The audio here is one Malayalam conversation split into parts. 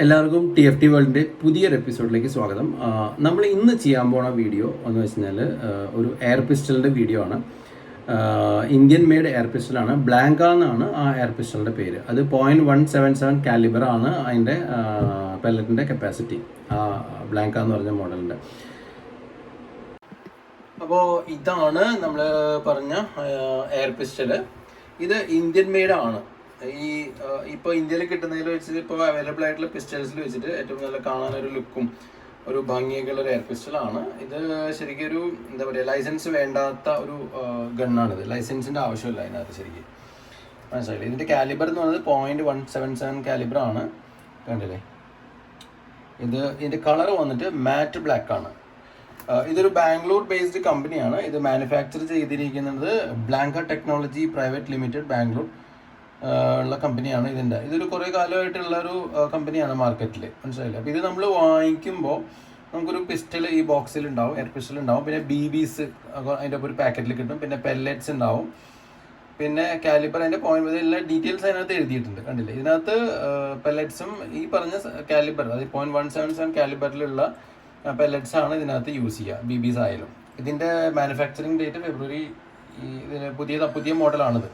എല്ലാവർക്കും TFT വേൾഡിൻ്റെ പുതിയൊരു എപ്പിസോഡിലേക്ക് സ്വാഗതം. നമ്മൾ ഇന്ന് ചെയ്യാൻ പോണ വീഡിയോ എന്ന് വെച്ച് കഴിഞ്ഞാൽ ഒരു എയർ പിസ്റ്റലിൻ്റെ വീഡിയോ ആണ്. ഇന്ത്യൻ മെയ്ഡ് എയർ പിസ്റ്റലാണ്. ബ്ലാങ്ക എന്നാണ് ആ എയർ പിസ്റ്റലിൻ്റെ പേര്. അത് 0.177 കാലിബർ ആണ് അതിൻ്റെ പെല്ലറ്റിൻ്റെ കപ്പാസിറ്റി, ബ്ലാങ്ക എന്ന് പറഞ്ഞ മോഡലിൻ്റെ. അപ്പോൾ ഇതാണ് നമ്മൾ പറഞ്ഞ എയർ പിസ്റ്റൽ. ഇത് ഇന്ത്യൻ മെയ്ഡ് ആണ്. ഇപ്പോൾ ഇന്ത്യയിൽ കിട്ടുന്നതിൽ വെച്ചിട്ട് ഇപ്പോൾ അവൈലബിൾ ആയിട്ടുള്ള പിസ്റ്റൽസിൽ വെച്ചിട്ട് ഏറ്റവും നല്ല കാണാനൊരു ലുക്കും ഒരു ഭംഗിയൊക്കെ ഉള്ള ഒരു എയർ പിസ്റ്റലാണ് ഇത്. ശരിക്കും ഒരു എന്താ പറയുക, ലൈസൻസ് വേണ്ടാത്ത ഒരു ഗണ്ണാണിത്. ലൈസൻസിൻ്റെ ആവശ്യമില്ല അതിനകത്ത്. ശരിക്കും മനസ്സിലായില്ലേ? ഇതിൻ്റെ കാലിബർ എന്ന് പറയുന്നത് 0.177 കാലിബർ ആണ്. കണ്ടില്ലേ? ഇതിൻ്റെ കളർ വന്നിട്ട് മാറ്റ് ബ്ലാക്ക് ആണ്. ഇതൊരു ബാംഗ്ലൂർ ബേസ്ഡ് കമ്പനിയാണ്. ഇത് മാനുഫാക്ചർ ചെയ്തിരിക്കുന്നത് Blanca technology private limited, Bangalore ഉള്ള കമ്പനിയാണ്. ഇതൊരു കുറേ കാലമായിട്ടുള്ള ഒരു കമ്പനിയാണ് മാർക്കറ്റിൽ. മനസ്സിലായില്ലേ? അപ്പോൾ ഇത് നമ്മൾ വാങ്ങിക്കുമ്പോൾ നമുക്കൊരു പിസ്റ്റൽ ഈ ബോക്സിൽ ഉണ്ടാവും, എയർ പിസ്റ്റൽ ഉണ്ടാവും. പിന്നെ BBs അതിൻ്റെ ഒപ്പം ഒരു പാക്കറ്റിൽ കിട്ടും. പിന്നെ പെല്ലറ്റ്സ് ഉണ്ടാവും. പിന്നെ കാലിബർ, അതിൻ്റെ പോയിന്റ്, എല്ലാ ഡീറ്റെയിൽസ് അതിനകത്ത് എഴുതിയിട്ടുണ്ട്. കണ്ടില്ലേ? ഇതിനകത്ത് പെല്ലറ്റ്സും ഈ പറഞ്ഞ കാലിബർ, അതായത് 0.177 കാലിബറിലുള്ള പെല്ലറ്റ്സ് ആണ് ഇതിനകത്ത് യൂസ് ചെയ്യുക, BBs ആയാലും. ഇതിൻ്റെ മാനുഫാക്ചറിങ് ഡേറ്റ് ഫെബ്രുവരി. ഇതിന് പുതിയ മോഡലാണിത്.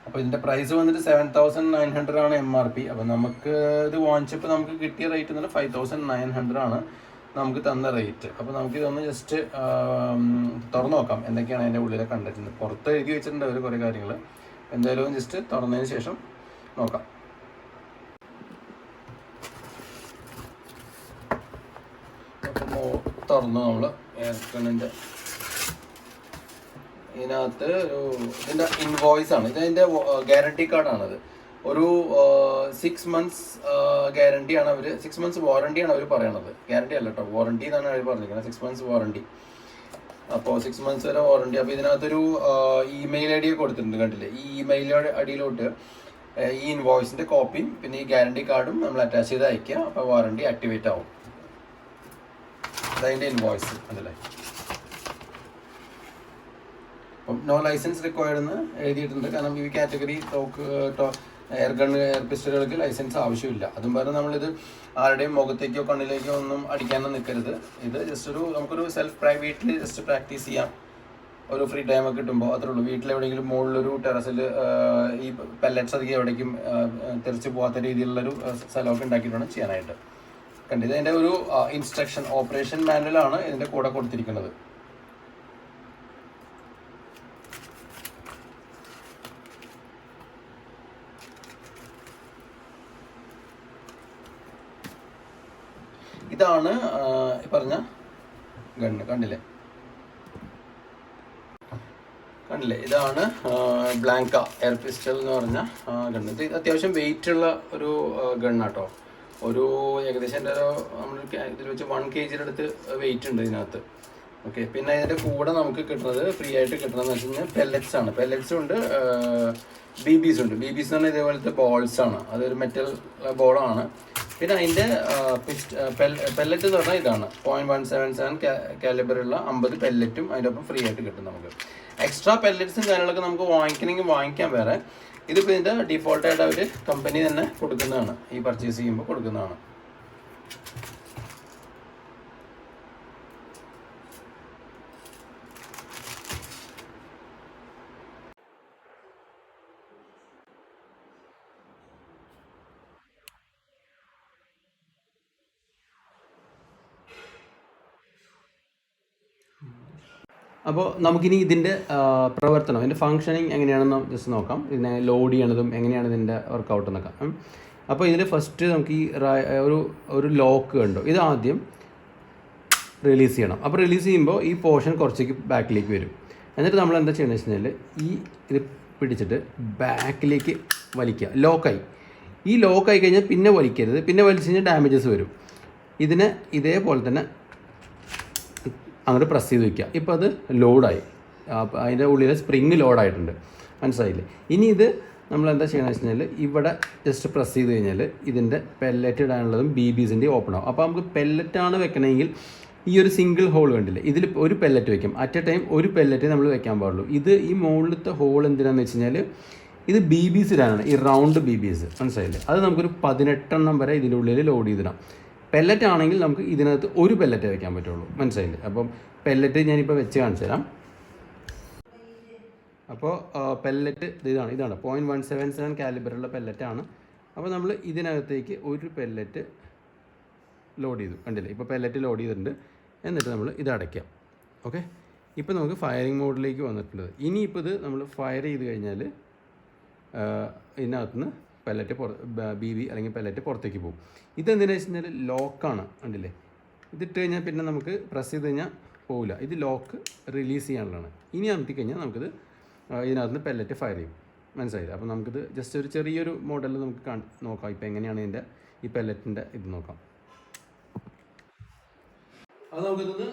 അപ്പോൾ ഇതിൻ്റെ പ്രൈസ് വന്നിട്ട് 7,900 ആണ് MRP. അപ്പോൾ നമുക്ക് ഇത് വാങ്ങിച്ചപ്പോൾ നമുക്ക് കിട്ടിയ റേറ്റ് എന്ന് പറഞ്ഞാൽ 5,900 ആണ് നമുക്ക് തന്ന റേറ്റ്. അപ്പോൾ നമുക്കിതൊന്ന് ജസ്റ്റ് തുറന്നു നോക്കാം എന്തൊക്കെയാണ് അതിൻ്റെ ഉള്ളിലെ കണ്ടിട്ടുണ്ട്. പുറത്ത് എഴുതി വെച്ചിട്ടുണ്ട് അവർ കുറേ കാര്യങ്ങൾ. എന്തായാലും ജസ്റ്റ് തുറന്നതിന് ശേഷം നോക്കാം. അപ്പോൾ തുറന്നു നമ്മൾ എയർ ഗണ്ണിൻ്റെ ഇതിനകത്ത് ഇതിൻ്റെ ഇൻവോയ്സ് ആണ്. ഇതിൻ്റെ ഗ്യാരണ്ടി കാർഡാണത്. ഒരു 6 months ഗ്യാരണ്ടിയാണ് അവർ, 6 months വാറണ്ടിയാണ് അവർ പറയണത്. ഗ്യാരണ്ടി അല്ല കേട്ടോ, വാറണ്ടി എന്നാണ് അവർ പറഞ്ഞിരിക്കുന്നത്. 6 months വാറണ്ടി. അപ്പോൾ 6 months വരെ വാറണ്ടി. അപ്പോൾ ഇതിനകത്തൊരു ഇമെയിൽ ID കൊടുത്തിട്ടുണ്ട്. കണ്ടില്ലേ? ഈ ഇമെയിൽ അടിയിലോട്ട് ഈ ഇൻവോയ്സിൻ്റെ കോപ്പിയും പിന്നെ ഈ ഗ്യാരണ്ടി കാർഡും നമ്മൾ അറ്റാച്ച് ചെയ്ത് അയക്കുക. അപ്പോൾ വാറണ്ടി ആക്ടിവേറ്റ് ആവും. അതതിൻ്റെ ഇൻവോയ്സ് അതല്ലേ. അപ്പം നോ ലൈസൻസ് റിക്വയർഡ് എന്ന് എഴുതിയിട്ടുണ്ട്. കാരണം ഈ കാറ്റഗറി എയർ പിസ്റ്റലുകൾക്ക് ലൈസൻസ് ആവശ്യമില്ല. അതും പറഞ്ഞ് നമ്മളിത് ആരുടെയും മുഖത്തേക്കോ കണ്ണിലേക്കോ ഒന്നും അടിക്കാനോ നിൽക്കരുത്. ഇത് ജസ്റ്റ് നമുക്കൊരു വീട്ടിൽ ജസ്റ്റ് പ്രാക്ടീസ് ചെയ്യാം. ഒരു ഫ്രീ ടൈം ഒക്കെ കിട്ടുമ്പോൾ അത്രേ ഉള്ളൂ. വീട്ടിലെവിടെയെങ്കിലും മുകളിലൊരു ടെറസിൽ ഈ പെല്ലറ്റ്സ് അധികം എവിടേക്കും തെറിച്ച് പോകാത്ത രീതിയിലുള്ളൊരു സ്ഥലമൊക്കെ ഉണ്ടാക്കിയിട്ട് വേണം ചെയ്യാനായിട്ട്. കണ്ടിത് ഇതിൻ്റെ ഒരു ഇൻസ്ട്രക്ഷൻ, ഓപ്പറേഷൻ മാനുവലാണ് ഇതിൻ്റെ കൂടെ കൊടുത്തിരിക്കുന്നത്. ഇതാണ് പറഞ്ഞ ഗണ്ണ്. കണ്ടില്ലേ? ഇതാണ് ബ്ലാങ്ക എയർ പിസ്റ്റൽ എന്ന് പറഞ്ഞ ഗണ്ണ്. ഇത് അത്യാവശ്യം വെയിറ്റ് ഉള്ള ഒരു ഗണ്ണാട്ടോ. ഒരു ഏകദേശം എൻ്റെ നമ്മൾ ഇതിൽ വെച്ച് 1 kg അടുത്ത് വെയിറ്റ് ഉണ്ട് ഇതിനകത്ത്. ഓക്കെ. പിന്നെ ഇതിൻ്റെ കൂടെ നമുക്ക് കിട്ടുന്നത്, ഫ്രീ ആയിട്ട് കിട്ടുന്നതെന്ന് വെച്ച് കഴിഞ്ഞാൽ പെല്ലറ്റ്സ് ആണ്. പെല്ലറ്റ്സും ഉണ്ട്, BBs ഉണ്ട്. BBs എന്ന് പറഞ്ഞാൽ ഇതേപോലത്തെ ബോൾസ് ആണ്. അതൊരു മെറ്റൽ ബോളാണ്. പിന്നെ അതിൻ്റെ പെല്ലറ്റ് എന്ന് പറഞ്ഞാൽ ഇതാണ് 0.177 കാലിബറുള്ള 50 പെല്ലറ്റും അതിൻ്റെ ഒപ്പം ഫ്രീ ആയിട്ട് കിട്ടും. നമുക്ക് എക്സ്ട്രാ പെല്ലറ്റ്സും കാര്യങ്ങളൊക്കെ നമുക്ക് വാങ്ങിക്കണമെങ്കിൽ വാങ്ങിക്കാൻ വേറെ. ഇതിപ്പോൾ ഇതിൻ്റെ ഡിഫോൾട്ടായിട്ട് അവർ കമ്പനി തന്നെ കൊടുക്കുന്നതാണ്, ഈ പർച്ചേസ് ചെയ്യുമ്പോൾ കൊടുക്കുന്നതാണ്. അപ്പോൾ നമുക്കിനി ഇതിൻ്റെ പ്രവർത്തനം, ഇതിൻ്റെ ഫങ്ഷനിങ് എങ്ങനെയാണെന്ന് ജസ്റ്റ് നോക്കാം. ഇതിനെ ലോഡ് ചെയ്യണതും എങ്ങനെയാണ് ഇതിൻ്റെ വർക്കൗട്ട് എന്നൊക്കെ. അപ്പോൾ ഇതിൽ ഫസ്റ്റ് നമുക്ക് ഈ ഒരു ലോക്ക് കണ്ടോ, ഇത് ആദ്യം റിലീസ് ചെയ്യണം. അപ്പോൾ റിലീസ് ചെയ്യുമ്പോൾ ഈ പോർഷൻ കുറച്ചേക്ക് ബാക്കിലേക്ക് വരും. എന്നിട്ട് നമ്മൾ എന്താ ചെയ്യണമെന്ന് വെച്ച് കഴിഞ്ഞാൽ ഇത് പിടിച്ചിട്ട് ബാക്കിലേക്ക് വലിക്കുക. ലോക്കായി. ഈ ലോക്കായി കഴിഞ്ഞാൽ പിന്നെ വലിക്കരുത്. പിന്നെ വലിച്ചു കഴിഞ്ഞാൽ ഡാമേജസ് വരും. ഇതിനെ ഇതേപോലെ തന്നെ അങ്ങോട്ട് പ്രസ് ചെയ്ത് വയ്ക്കുക. ഇപ്പോൾ അത് ലോഡായി. അതിൻ്റെ ഉള്ളിൽ സ്പ്രിങ് ലോഡായിട്ടുണ്ട്. മനസ്സിലായില്ലേ? ഇനി ഇത് നമ്മൾ എന്താ ചെയ്യണമെന്ന് വെച്ച് കഴിഞ്ഞാൽ ഇവിടെ ജസ്റ്റ് പ്രസ് ചെയ്ത് കഴിഞ്ഞാൽ ഇതിൻ്റെ പെല്ലറ്റ് ഇടാനുള്ളതും BBസിൻ്റെ ഓപ്പൺ ആവും. അപ്പോൾ നമുക്ക് പെല്ലറ്റാണ് വെക്കണമെങ്കിൽ ഈ ഒരു സിംഗിൾ ഹോൾ കണ്ടില്ലേ, ഇതിൽ ഒരു പെല്ലറ്റ് വെക്കും. അറ്റ് എ ടൈം ഒരു പെല്ലറ്റ് നമ്മൾ വെക്കാൻ പാടുള്ളൂ. ഈ മുകളിലത്തെ ഹോൾ എന്തിനാണെന്ന് വെച്ച് കഴിഞ്ഞാൽ ഇത് ബി ബി സി ഇടാനാണ്, ഈ റൗണ്ട് ബി ബി എസ്, മനസ്സിലായില്ലേ? അത് നമുക്കൊരു 18 വരെ ഇതിൻ്റെ ഉള്ളിൽ ലോഡ് ചെയ്തിടാം. പെല്ലറ്റ് ആണെങ്കിൽ നമുക്ക് ഇതിനകത്ത് ഒരു പെല്ലറ്റ് വയ്ക്കാൻ പറ്റുള്ളൂ, മനസ്സിലായില്ലേ? അപ്പം പെല്ലറ്റ് ഞാനിപ്പോൾ വെച്ച് കാണിച്ചു തരാം. അപ്പോൾ പെല്ലറ്റ് ഇതാണ് 0.177 കാലിബറുള്ള പെല്ലറ്റാണ്. അപ്പോൾ നമ്മൾ ഇതിനകത്തേക്ക് ഒരു പെല്ലറ്റ് ലോഡ് ചെയ്തു, കണ്ടില്ലേ? ഇപ്പോൾ പെല്ലറ്റ് ലോഡ് ചെയ്തിട്ടുണ്ട്. എന്നിട്ട് നമ്മൾ ഇത് അടയ്ക്കാം. ഓക്കെ, ഇപ്പോൾ നമുക്ക് ഫയറിംഗ് മോഡിലേക്ക് വന്നിട്ടുണ്ട്. ഇനിയിപ്പോൾ ഇത് നമ്മൾ ഫയർ ചെയ്ത് കഴിഞ്ഞാൽ ഇതിനകത്തുനിന്ന് പെല്ലറ്റ് ബി ബി അല്ലെങ്കിൽ പെല്ലറ്റ് പുറത്തേക്ക് പോകും. ഇതെന്തിനാ വെച്ച് കഴിഞ്ഞാൽ ലോക്കാണ്, കണ്ടില്ലേ? ഇതിട്ട് കഴിഞ്ഞാൽ പിന്നെ നമുക്ക് പ്രസ് ചെയ്ത് കഴിഞ്ഞാൽ പോവില്ല. ഇത് ലോക്ക് റിലീസ് ചെയ്യാനുള്ളതാണ്. ഇനി അമർത്തി കഴിഞ്ഞാൽ നമുക്കിത് ഇതിനകത്തുനിന്ന് പെല്ലറ്റ് ഫയർ ചെയ്യും, മനസ്സിലായില്ല? അപ്പോൾ നമുക്കിത് ജസ്റ്റ് ഒരു ചെറിയൊരു മോഡലിൽ നമുക്ക് നോക്കാം ഇപ്പോൾ എങ്ങനെയാണ് ഇതിൻ്റെ ഈ പെല്ലറ്റിൻ്റെ ഇത് നോക്കാം. അത് നമുക്കിതൊന്ന്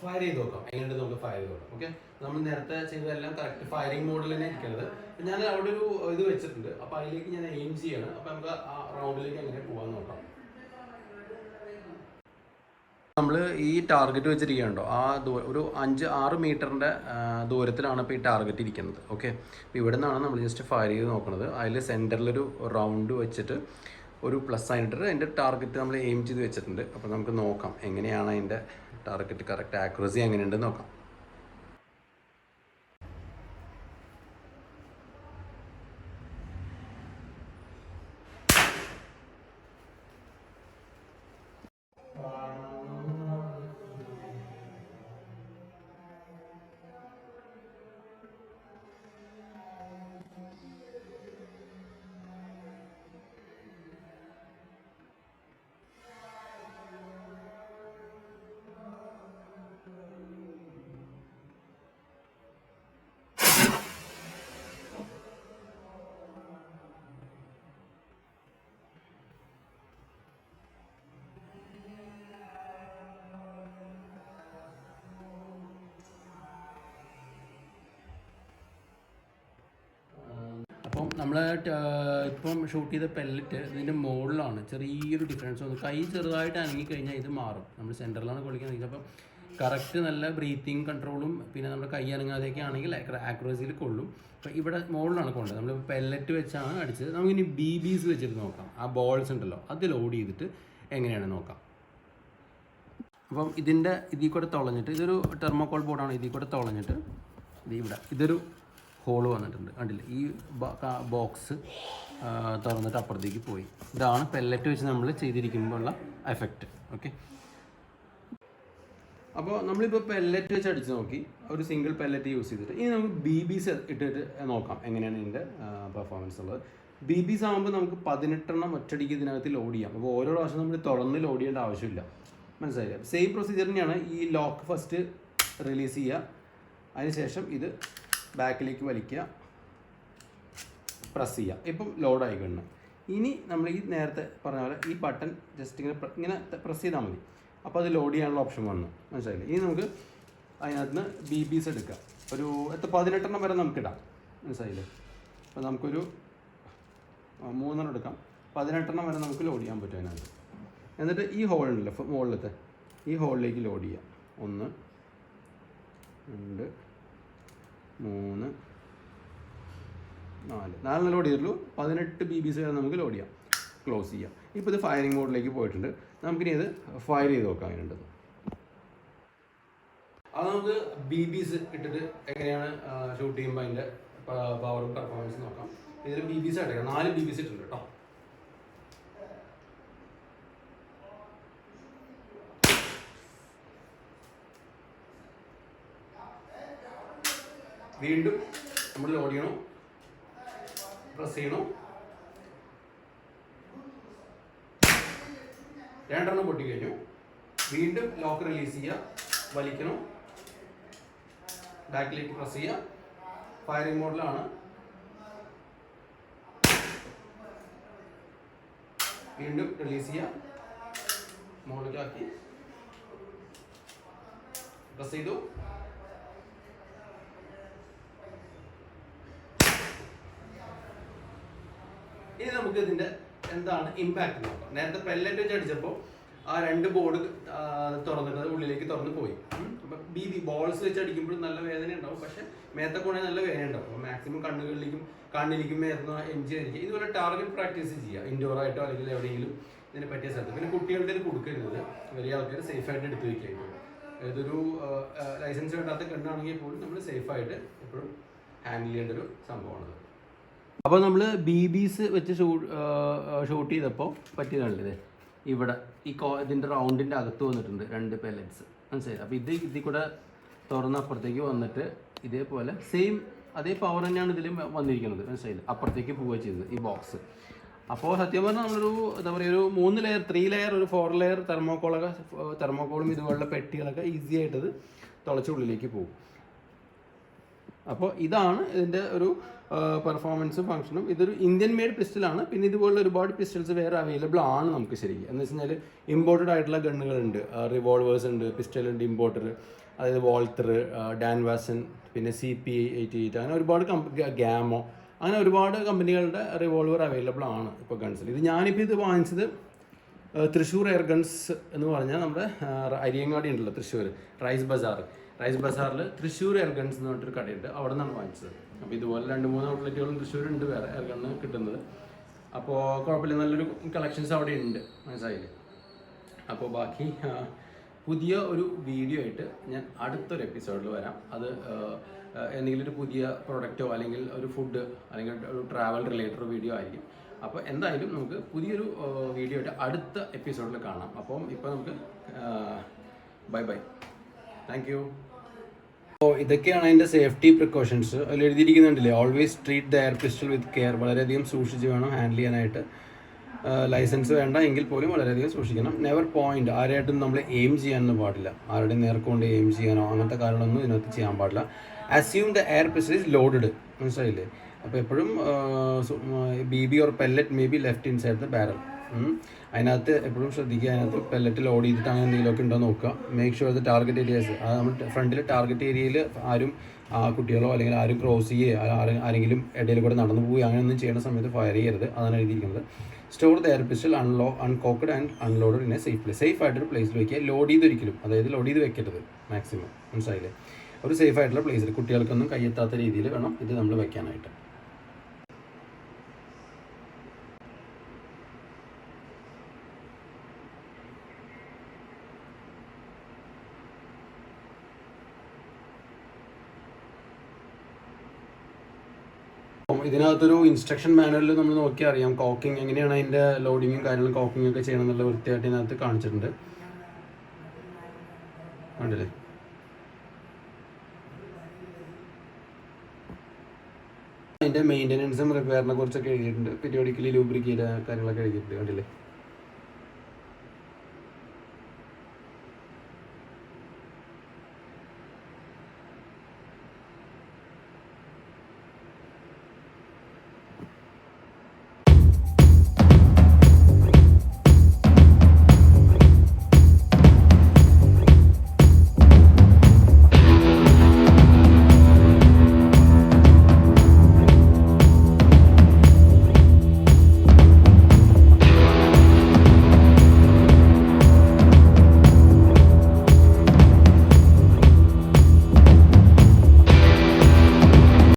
ഫയർ ചെയ്ത് നോക്കാം, എങ്ങനെയുണ്ട് നമുക്ക് ഫയർ ചെയ്ത് നോക്കാം. ഓക്കെ, നമ്മൾ നേരത്തെ ചെയ്തതെല്ലാം കറക്റ്റ് ഫയറിംഗ് മോഡിൽ തന്നെ ഇരിക്കുന്നത്. ഞാൻ അവിടെ ഒരു ഇത് വെച്ചിട്ടുണ്ട്, അപ്പോൾ അതിലേക്ക് ഞാൻ എയിം ചെയ്യണം. അപ്പോൾ നമുക്ക് ആ റൗണ്ടിലേക്ക് എങ്ങനെ പോകാൻ നോക്കാം. നമ്മൾ ഈ ടാർഗറ്റ് വെച്ചിരിക്കുകയുണ്ടോ, ആ ഒരു 5-6 മീറ്ററിൻ്റെ ദൂരത്തിലാണ് ഇപ്പോൾ ഈ ടാർഗറ്റ് ഇരിക്കുന്നത്. ഓക്കെ, അപ്പോൾ ഇവിടെ നിന്നാണ് നമ്മൾ ജസ്റ്റ് ഫയർ ചെയ്ത് നോക്കുന്നത്. അതിൽ സെൻറ്ററിലൊരു റൗണ്ട് വെച്ചിട്ട് ഒരു പ്ലസ് ആയിട്ട് അതിൻ്റെ ടാർഗറ്റ് നമ്മൾ എയിം ചെയ്ത് വെച്ചിട്ടുണ്ട്. അപ്പോൾ നമുക്ക് നോക്കാം എങ്ങനെയാണ് അതിൻ്റെ ടാർഗറ്റ് കറക്റ്റ് ആക്യുറസി എങ്ങനെയുണ്ടെന്ന് നോക്കാം. അപ്പം നമ്മൾ ഇപ്പം ഷൂട്ട് ചെയ്ത പെല്ലറ്റ് ഇതിൻ്റെ മുകളിലാണ്. ചെറിയൊരു ഡിഫറൻസ് വന്നു. കൈ ചെറുതായിട്ട് അനങ്ങിക്കഴിഞ്ഞാൽ ഇത് മാറും. നമ്മൾ സെൻറ്ററിലാണ് കൊള്ളിക്കുന്നത്. അപ്പം കറക്റ്റ് നല്ല ബ്രീത്തിങ് കൺട്രോളും പിന്നെ നമ്മുടെ കൈ അനങ്ങാതെയൊക്കെ ആണെങ്കിൽ ആക്യുറസിയിൽ കൊള്ളും. അപ്പോൾ ഇവിടെ മുകളിലാണ് കൊണ്ടത്. നമ്മൾ പെല്ലറ്റ് വെച്ചാണ് അടിച്ചത്. നമുക്കിനി ബി ബീസ് വെച്ചിട്ട് നോക്കാം. ആ ബോൾസ് ഉണ്ടല്ലോ അത് ലോഡ് ചെയ്തിട്ട് എങ്ങനെയാണ് നോക്കാം. അപ്പം ഇതിൽ കൂടെ തുളഞ്ഞിട്ട്, ഇതൊരു തെർമോകോൾ ബോർഡാണ്. ഇതിൽ കൂടെ തുളഞ്ഞിട്ട് ഇതൊരു ഹോള് വന്നിട്ടുണ്ട്, കണ്ടില്ലേ? ഈ ബോക്സ് തുറന്നിട്ട് അപ്പുറത്തേക്ക് പോയി. ഇതാണ് പെല്ലറ്റ് വെച്ച് നമ്മൾ ചെയ്തിരിക്കുമ്പോഴുള്ള എഫക്റ്റ്. ഓക്കെ, അപ്പോൾ നമ്മളിപ്പോൾ പെല്ലറ്റ് വെച്ച് അടിച്ച് നോക്കി, ഒരു സിംഗിൾ പെല്ലറ്റ് യൂസ് ചെയ്തിട്ട്. ഇനി നമുക്ക് ബി ബീസ് ഇട്ടിട്ട് നോക്കാം എങ്ങനെയാണ് ഇതിൻ്റെ പെർഫോമൻസ് ഉള്ളത്. ബി ബീസ് ആകുമ്പോൾ നമുക്ക് 18 ഒറ്റടിക്ക് ഇതിനകത്ത് ലോഡ് ചെയ്യാം. അപ്പോൾ ഓരോ പ്രാവശ്യം നമ്മൾ തുറന്ന് ലോഡ് ചെയ്യേണ്ട ആവശ്യമില്ല, മനസ്സിലായില്ല? സെയിം പ്രൊസീജിയർ തന്നെയാണ്. ഈ ലോക്ക് ഫസ്റ്റ് റിലീസ് ചെയ്യുക, അതിനുശേഷം ഇത് ബാക്കിലേക്ക് വലിക്കുക, പ്രസ് ചെയ്യുക. ഇപ്പം ലോഡായി കഴിഞ്ഞു. ഇനി നമ്മൾ ഈ നേരത്തെ പറഞ്ഞ പോലെ ഈ ബട്ടൺ ജസ്റ്റ് ഇങ്ങനെ പ്രസ് ചെയ്താൽ മതി. അപ്പോൾ അത് ലോഡ് ചെയ്യാനുള്ള ഓപ്ഷൻ വന്നു, മനസ്സിലായില്ലേ? ഇനി നമുക്ക് അതിനകത്ത് നിന്ന് ബി ബീസ് എടുക്കാം. ഒരു 18 വരെ നമുക്കിടാം, മനസ്സിലായില്ലേ? അപ്പോൾ നമുക്കൊരു 3 എടുക്കാം. 18 വരെ നമുക്ക് ലോഡ് ചെയ്യാൻ പറ്റും അതിനകത്ത്. എന്നിട്ട് ഈ ഹോളുണ്ടല്ലോ മുകളിലത്തെ, ഈ ഹോളിലേക്ക് ലോഡ് ചെയ്യാം. 1 2 3 4 ലോഡ് ചെയ്തിട്ടുള്ളൂ. 18 ബി ബീസ് വരെ നമുക്ക് ലോഡ് ചെയ്യാം. ക്ലോസ് ചെയ്യാം. ഇപ്പോൾ ഇത് ഫയറിംഗ് മോഡിലേക്ക് പോയിട്ടുണ്ട്. നമുക്കിനി ഇത് ഫയർ ചെയ്ത് നോക്കാം അതിനുണ്ടത്. അത് നമുക്ക് ബി ബീസ് ഇട്ടിട്ട് എങ്ങനെയാണ് ഷൂട്ട് ചെയ്യുമ്പോൾ അതിൻ്റെ പവറും പെർഫോമൻസും നോക്കാം. ഇതിൽ ബി ബീസ് അടയ്ക്കാം. 4 ബി ബീസ് ഇട്ടുണ്ട് കേട്ടോ. വീണ്ടും നമ്മൾ ലോഡ് ചെയ്യണം, പ്രസ് ചെയ്യണം. 2 പൊട്ടിക്കഴിഞ്ഞു. വീണ്ടും ലോക്ക് റിലീസ് ചെയ്യുക, വലിക്കണം, ബാക്കിലേക്ക് പ്രസ് ചെയ്യുക. ഫയറിംഗ് മോഡിലാണ്. വീണ്ടും റിലീസ് ചെയ്യുക, മുകളിലേക്കാക്കി പ്രസ് ചെയ്തു. ഇനി നമുക്ക് ഇതിൻ്റെ എന്താണ് ഇമ്പാക്റ്റ് നോക്കാം. നേരത്തെ പെല്ലറ്റ് വെച്ച് അടിച്ചപ്പോൾ ആ 2 ബോർഡ് തുറന്നിട്ട് ഉള്ളിലേക്ക് തുറന്ന് പോയി. അപ്പം ബോൾസ് വെച്ച് അടിക്കുമ്പോൾ നല്ല വേദന ഉണ്ടാവും, പക്ഷെ മേത്തക്കോണെ നല്ല വേദന ഉണ്ടാവും. അപ്പോൾ മാക്സിമം കണ്ണിലേക്കും മേത്തുന്ന എൻജി ആയിരിക്കും. ഇതുപോലെ ടാർഗറ്റ് പ്രാക്ടീസ് ചെയ്യുക ഇൻഡോർ ആയിട്ടോ അല്ലെങ്കിൽ എവിടെയെങ്കിലും ഇതിനെ പറ്റിയ സ്ഥലത്ത്. പിന്നെ കുട്ടികളുടെ കൊടുക്കരുത്, വലിയ ആൾക്കാർ സേഫായിട്ട് എടുത്ത് വയ്ക്കുക. ഏതൊരു ലൈസൻസ് വേണ്ടാത്ത ഗണ്ണാണെങ്കിൽ പോലും നമ്മൾ സേഫായിട്ട് എപ്പോഴും ഹാൻഡിൽ ചെയ്യേണ്ട ഒരു സംഭവമാണത്. അപ്പോൾ നമ്മൾ BBs വെച്ച് ഷൂട്ട് ചെയ്തപ്പോൾ പറ്റിയതാണിത്. ഇവിടെ ഇതിൻ്റെ റൗണ്ടിൻ്റെ അകത്ത് വന്നിട്ടുണ്ട് 2 പെല്ലറ്റ്സ്, മനസ്സിലായി. അപ്പോൾ ഇതിൽ കൂടെ തുറന്ന് അപ്പുറത്തേക്ക് വന്നിട്ട് ഇതേപോലെ അതേ പവർ തന്നെയാണ് ഇതിലും വന്നിരിക്കുന്നത്, മനസ്സിലായില്ല. അപ്പുറത്തേക്ക് പോവുക ചെയ്തത് ഈ ബോക്സ്. അപ്പോൾ സത്യം പറഞ്ഞാൽ നമ്മളൊരു എന്താ പറയുക, ഒരു 3 ലെയർ 3 ലെയർ ഒരു 4 ലെയർ തെർമോക്കോളും ഇതുപോലുള്ള പെട്ടികളൊക്കെ ഈസി ആയിട്ടത് തുളച്ച് ഉള്ളിലേക്ക് പോകും. അപ്പോൾ ഇതാണ് ഇതിൻ്റെ ഒരു പെർഫോമൻസും ഫംഗ്ഷനും. ഇതൊരു ഇന്ത്യൻ മെയ്ഡ് പിസ്റ്റലാണ്. പിന്നെ ഇതുപോലുള്ള ഒരുപാട് പിസ്റ്റൽസ് വേറെ അവൈലബിൾ ആണ് നമുക്ക് ശരിക്കും. എന്ന് വെച്ച് കഴിഞ്ഞാൽ ഇമ്പോർട്ടഡ് ആയിട്ടുള്ള ഗണ്ണുകളുണ്ട്, റിവോൾവേഴ്സ് ഉണ്ട്, പിസ്റ്റലുണ്ട് ഇമ്പോർട്ടഡ്, അതായത് വോൾട്ടർ, ഡാൻവാസൻ, പിന്നെ CP888, അങ്ങനെ ഒരുപാട് ഗാമോ, അങ്ങനെ ഒരുപാട് കമ്പനികളുടെ റിവോൾവർ അവൈലബിൾ ആണ് ഇപ്പോൾ ഗൺസിൽ. ഞാനിപ്പോൾ ഇത് വാങ്ങിച്ചത് തൃശ്ശൂർ എയർ ഗൺസ് എന്ന് പറഞ്ഞാൽ നമ്മുടെ അരിയങ്ങാടി ഉണ്ടല്ലോ തൃശ്ശൂർ, റൈസ് ബസാറിൽ തൃശ്ശൂർ എയർ ഗൺസ് എന്ന് പറഞ്ഞിട്ടൊരു കടയുണ്ട്, അവിടെ നിന്നാണ് വാങ്ങിച്ചത്. അപ്പോൾ ഇതുപോലെ 2-3 ഔട്ട്ലെറ്റുകളും തൃശ്ശൂരുണ്ട് വേറെ എയർ ഗണ്ണ് കിട്ടുന്നത്. അപ്പോൾ കുഴപ്പമില്ല, നല്ലൊരു കളക്ഷൻസ് അവിടെ ഉണ്ട്, മനസ്സിലായില്ലേ. അപ്പോൾ ബാക്കി പുതിയ ഒരു വീഡിയോ ആയിട്ട് ഞാൻ അടുത്തൊരു എപ്പിസോഡിൽ വരാം. അത് എന്തെങ്കിലും ഒരു പുതിയ പ്രൊഡക്റ്റോ അല്ലെങ്കിൽ ഒരു ഫുഡ് അല്ലെങ്കിൽ ഒരു ട്രാവൽ റിലേറ്റഡ് വീഡിയോ ആയിരിക്കും. അപ്പോൾ എന്തായാലും നമുക്ക് പുതിയൊരു വീഡിയോ ആയിട്ട് അടുത്ത എപ്പിസോഡിൽ കാണാം. അപ്പം ഇപ്പോൾ നമുക്ക് ബൈ, താങ്ക് യു. അപ്പോൾ ഇതൊക്കെയാണ് അതിൻ്റെ സേഫ്റ്റി പ്രിക്കോഷൻസ്. അതിൽ എഴുതിയിരിക്കുന്നുണ്ടല്ലേ, always treat the air pistol with care. വളരെയധികം സൂക്ഷിച്ച് വേണം ഹാൻഡിൽ ചെയ്യാനായിട്ട്. ലൈസൻസ് വേണ്ട എങ്കിൽ പോലും വളരെയധികം സൂക്ഷിക്കണം. നെവർ പോയിന്റ്, ആരായിട്ടും നമ്മൾ എയിം ചെയ്യാനൊന്നും പാടില്ല. ആരുടെയും നേർക്കൊണ്ട് എയിം ചെയ്യാനോ അങ്ങനത്തെ കാര്യങ്ങളൊന്നും ഇതിനകത്ത് ചെയ്യാൻ പാടില്ല. Assume the air pistol is loaded, മനസ്സിലായില്ലേ. അപ്പോൾ എപ്പോഴും BB or pellet may be left inside the barrel. അതിനകത്ത് എപ്പോഴും ശ്രദ്ധിക്കുക, അതിനകത്ത് പെല്ലറ്റ് ലോഡ് ചെയ്തിട്ട് അങ്ങനെ എന്തെങ്കിലുമൊക്കെ ഉണ്ടോ നോക്കുക. Make sure the target areas, അത് നമ്മൾ ഫ്രണ്ടിൽ ടാർഗറ്റ് ഏരിയയിൽ ആരും കുട്ടികളോ അല്ലെങ്കിൽ ആരും ക്രോസ് ചെയ്യുകയോ ആരെങ്കിലും ഇടയിൽ കൂടെ നടന്നു പോവുകയോ അങ്ങനെയൊന്നും ചെയ്യുന്ന സമയത്ത് ഫയർ ചെയ്യരുത്. അതാണ് എഴുതിയിരിക്കുന്നത്. Store the air pistol uncocked and unloaded in a safe place. Safe ആയിട്ടൊരു പ്ലേസിൽ വയ്ക്കുക. ലോഡ് ചെയ്തൊരിക്കലും, അതായത് ലോഡ് ചെയ്ത് വെക്കരുത് മാക്സിമം, മനസ്സിലായില്ലേ. ഒരു സേഫ് ആയിട്ടുള്ള പ്ലേസിൽ കുട്ടികൾക്കൊന്നും കയ്യെത്താത്ത രീതിയിൽ വേണം ഇത് നമ്മൾ വെക്കാനായിട്ട്. ഇതിനകത്തൊരു ഇൻസ്ട്രക്ഷൻ മാനുവലിൽ നമ്മൾ നോക്കിയാൽ അറിയാം കോക്കിംഗ് എങ്ങനെയാണ്, അതിൻ്റെ ലോഡിങ്ങും കാര്യങ്ങളും കോക്കിംഗ് ഒക്കെ ചെയ്യണം എന്നുള്ള വൃത്തിയായിട്ട് ഇതിനകത്ത് കാണിച്ചിട്ടുണ്ട്, കണ്ടില്ലേ. അതിൻ്റെ മെയിൻ്റനൻസും റിപ്പയറിനെ കുറിച്ചൊക്കെ എഴുതിയിട്ടുണ്ട്. പീരിയോഡിക്കലി ലൂബ്രിക്കേറ്റ് കാര്യങ്ങളൊക്കെ എഴുതിയിട്ടുണ്ട്, കണ്ടില്ലേ.